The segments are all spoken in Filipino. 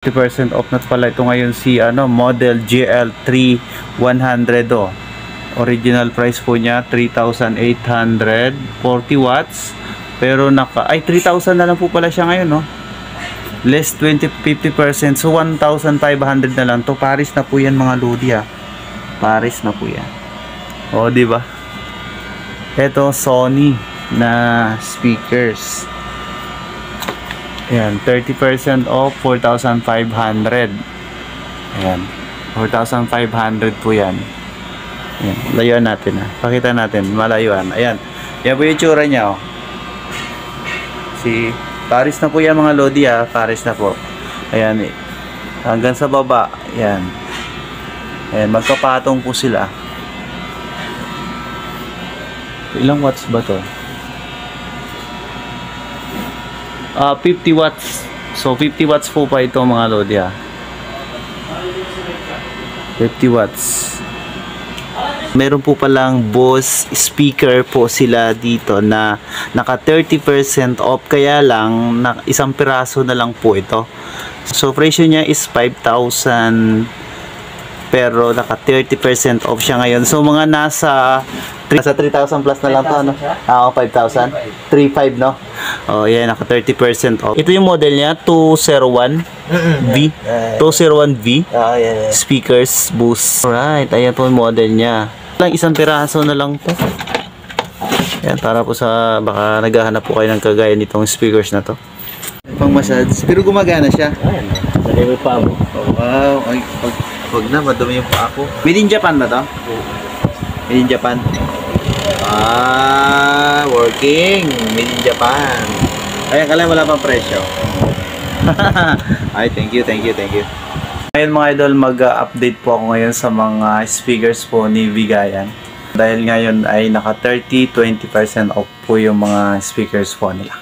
50% off na pala ito ngayon si model GL3 100 original price po niya 3,840 watts pero 3,000 na lang po pala siya ngayon less 50% so 1,500 na lang to. Paris na po yan mga lodi Paris na po yan di ba? Ito Sony na speakers. Ayan, 30% off, 4,500. Ayan, 4,500 po yan. Ayan, layuan natin Pakita natin, malayuan. Ayan, yan po yung tsura niya Si Paris na po yan mga lodi Paris na po. Ayan, hanggang sa baba. Ayan. Ayan, magkapatong po sila. Ilang watts ba to? 50 watts. So 50 watts po pa ito mga lodi 50 watts. Meron po palang Bose speaker po sila dito na naka 30% off, kaya lang isang piraso na lang po ito. So presyo niya is 5,000 pero naka 30% off siya ngayon. So mga nasa 3,000 plus na lang to 5,000 3,500 no. Yan, naka 30% off. Ito yung model niya 201V 201V speakers Bose. Alright, ayan po yung model niya. Isang piraso na lang to. Yan, para po sa baka naghahanap po kayo ng kagaya nitong speakers na to. Pang massage, pero gumagana siya. Dali mo pa mo. Wow, wag na, madumi yung pa ako. Made in Japan ba to? Made in Japan. Working. Made in Japan. Ayan, kala wala pang presyo. Ay, thank you. Ngayon mga idol, mag-update po ako ngayon sa mga speakers po ni Vigayan. Dahil ngayon ay naka 30-20% off po yung mga speakers po nila.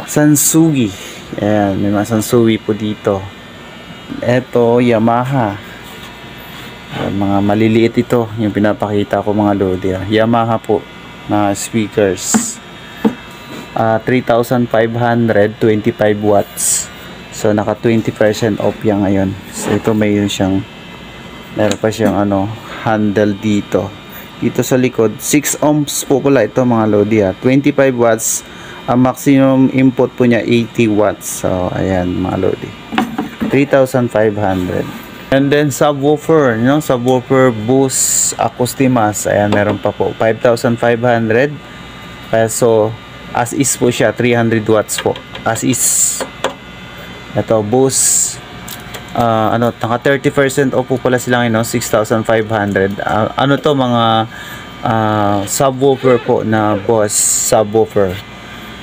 Sansugi. Ayan, may mga Sansugi po dito. Ito, Yamaha. Mga maliliit ito yung pinapakita ko mga lodi Yamaha po na speakers 3,500 25 watts. So naka 20% off yan ngayon. So ito meron pa siyang handle dito sa likod. 6 ohms po pala ito mga lodi 25 watts. Ang maximum input po niya 80 watts. So ayan mga lodi, 3,500. And then subwoofer, subwoofer Bose Acoustimas. Ayan, meron pa po 5,500 peso. As is po siya, 300 watts po. As is. Ito Bose naka 30% off po pala sila ngayon 6,500. To mga subwoofer po na Bose subwoofer.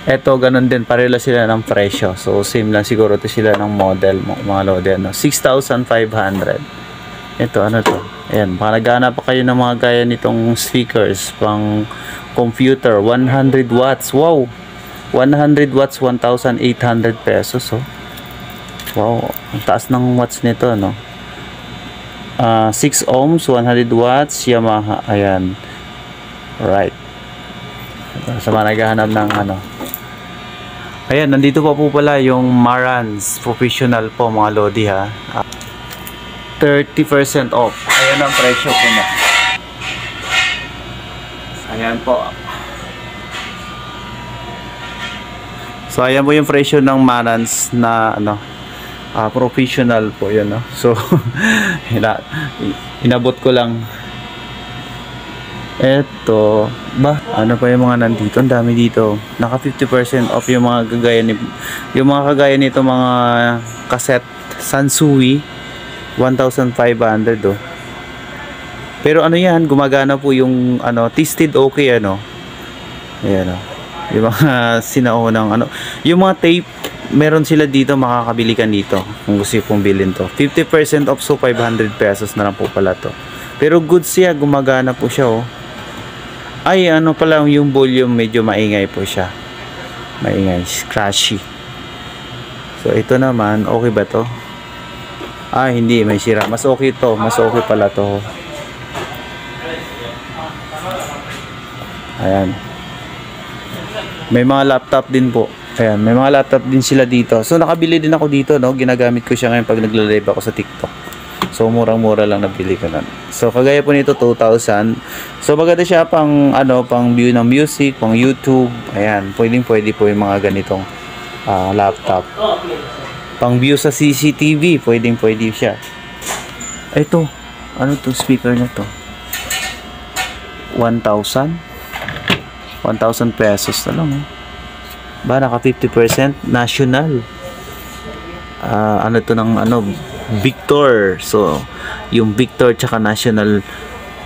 Ito ganun din, parehas sila ng presyo. So same lang siguro to sila ng model mga lodi 6,500. Ito to? Ayan, baka naghahanap pa kayo ng mga gaya nitong speakers pang computer. 100 watts. Wow, 100 watts, 1,800 pesos. Wow, ang taas ng watts nito 6 ohms, 100 watts, Yamaha. Ayan, right. Sa mga naghahanap ng ayan, nandito pa po pala yung Marantz Professional po mga lodi 30% off. Ayan ang presyo po niya. Ayan po. So ayan po yung presyo ng Marantz na professional po yun So inabot ko lang. Eto ba, pa yung mga nandito, ang dami dito. Naka 50% off yung mga kagaya nito mga cassette Sansui 1,500 Pero yan, gumagana po yung tested okay Ayan yung mga sinaunang yung mga tape, meron sila dito, makakabili ka dito kung gusto pong bilhin to. 50% off, so 500 pesos na lang po pala to. Pero good siya, gumagana po siya Ay, pala yung volume, medyo maingay po siya. Maingay, scratchy. So, ito naman, okay ba to? Hindi, may sira. Mas okay to. Mas okay pala to. Ayan. May mga laptop din po. Ayan, may mga laptop din sila dito. So nakabili din ako dito, no. Ginagamit ko siya ngayon pag nagla-live ako sa TikTok. So murang-mura lang nabili ko nun. So kagaya po nito 2,000. So maganda siya pang pang view ng music, pang YouTube. Ayan, pwede po yung mga ganitong laptop. Pang view sa CCTV, pwede siya. Ito, ano to speaker na to? 1,000 pesos na lang, ba, naka 50% national. Ano to ng Victor. So yung Victor tsaka national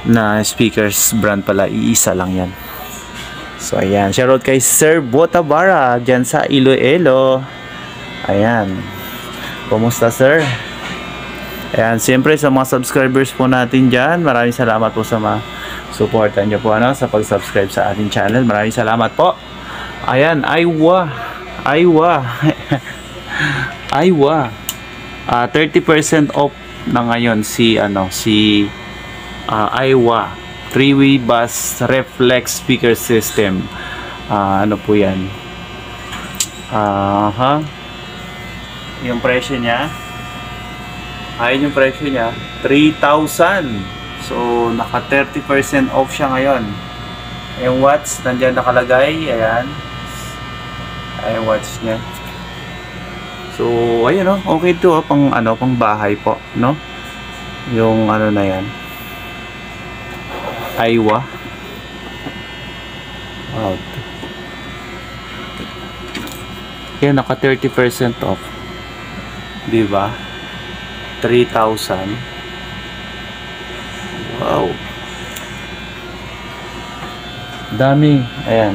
na speakers brand pala, iisa lang yan. So ayan, shoutout kay Sir Botabara dyan sa Iloilo. Ayan, kumusta sir? Ayan, siyempre sa mga subscribers po natin dyan, maraming salamat po sa mga supportan nyo po sa pag-subscribe sa ating channel. Maraming salamat po. Ayan, Aiwa 30% off na ngayon si Aiwa 3-way bass reflex speaker system. Ano po yan? Yung presyo niya, ayun yung presyo niya, 3,000. So naka 30% off siya ngayon. Yung watts nandiyan nakalagay. Ayan, ay watch niya. So ayun, okay to, pang pang bahay po, no? Yung na yan, Aiwa. Wow. Yan, naka 30% off, di ba? 3,000. Wow, dami. Ayan,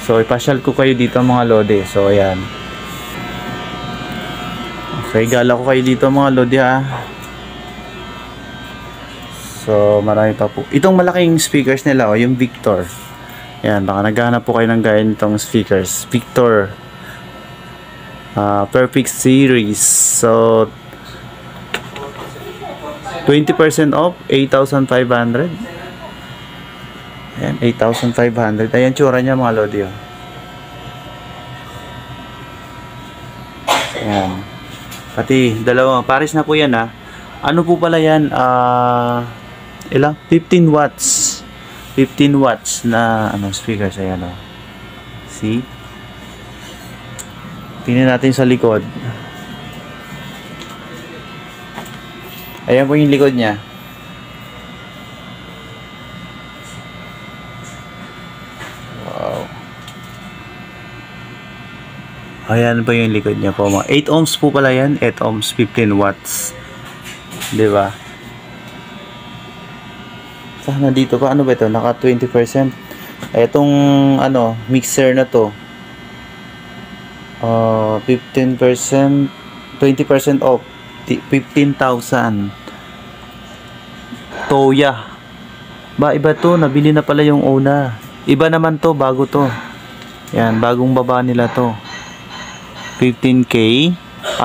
so ipasyal ko kayo dito mga lodi. So ayan, okay, gala ko kayo dito mga lodi So marami pa po. Itong malaking speakers nila, yung Victor. Ayan, baka naghahanap po kayo ng gaya nitong speakers, Victor Perfect Series. So 20% off, 8,500. Ayan, 8,500. Ayan tsura niya mga lodi. Ayan, pati dalawa pares na po yan. Ano po pala yan, ilang? 15 watts na speakers. Ayan, see, tingnan natin sa likod. Ayan po yung likod niya. Wow. Ayan po yung likod niya po. 8 ohms po pala yan. 8 ohms, 15 watts. Diba? Sana dito pa. Ano ba ito? Naka 20%. Itong mixer na to. 15%, 20% off. 15,000. Toya. Ba, iba to. Nabili na pala yung una. Iba naman to. Bago to. Yan. Bagong baba nila to. 15K.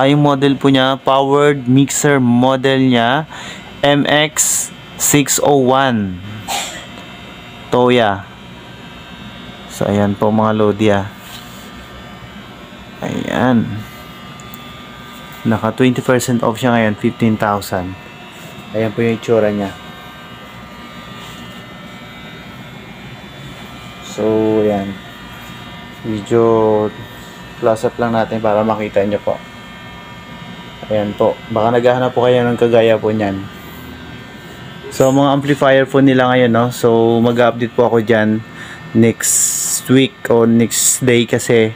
Yung model po niya, powered mixer model niya, MX601. Toya. So, ayan po mga lodi. Ayan. Naka 20% off siya ngayon, 15,000. Ayan po yung itsura niya. So, ayan. Medyo close up lang natin para makita nyo po. Ayan po. Baka naghahanap po kayo ng kagaya po niyan. So, mga amplifier po nila ngayon, no? So, mag-update po ako dyan next week o next day kasi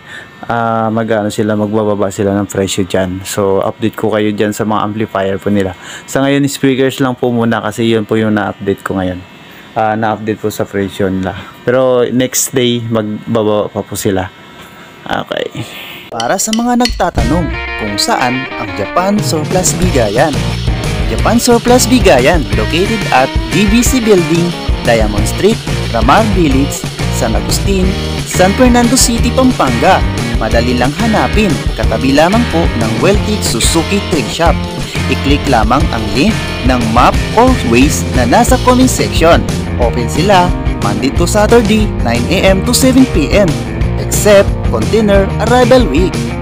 magbababa sila ng presyo dyan. So update ko kayo dyan sa mga amplifier po nila. Sa ngayon speakers lang po muna kasi yun po yung na-update ko ngayon. Na-update po sa presyo nila. Pero next day magbababa pa po sila. Okay. Para sa mga nagtatanong kung saan ang Japan Surplus Bigayan. Japan Surplus Bigayan located at DBC Building, Diamond Street, Ramar Village, San Agustin, San Fernando City, Pampanga. Madali lang hanapin, katabi lamang po ng Weltig Suzuki Trade Shop. I-click lamang ang link ng map or Waze na nasa comment section. Open sila Monday to Saturday, 9 AM to 7 PM. Except container arrival week.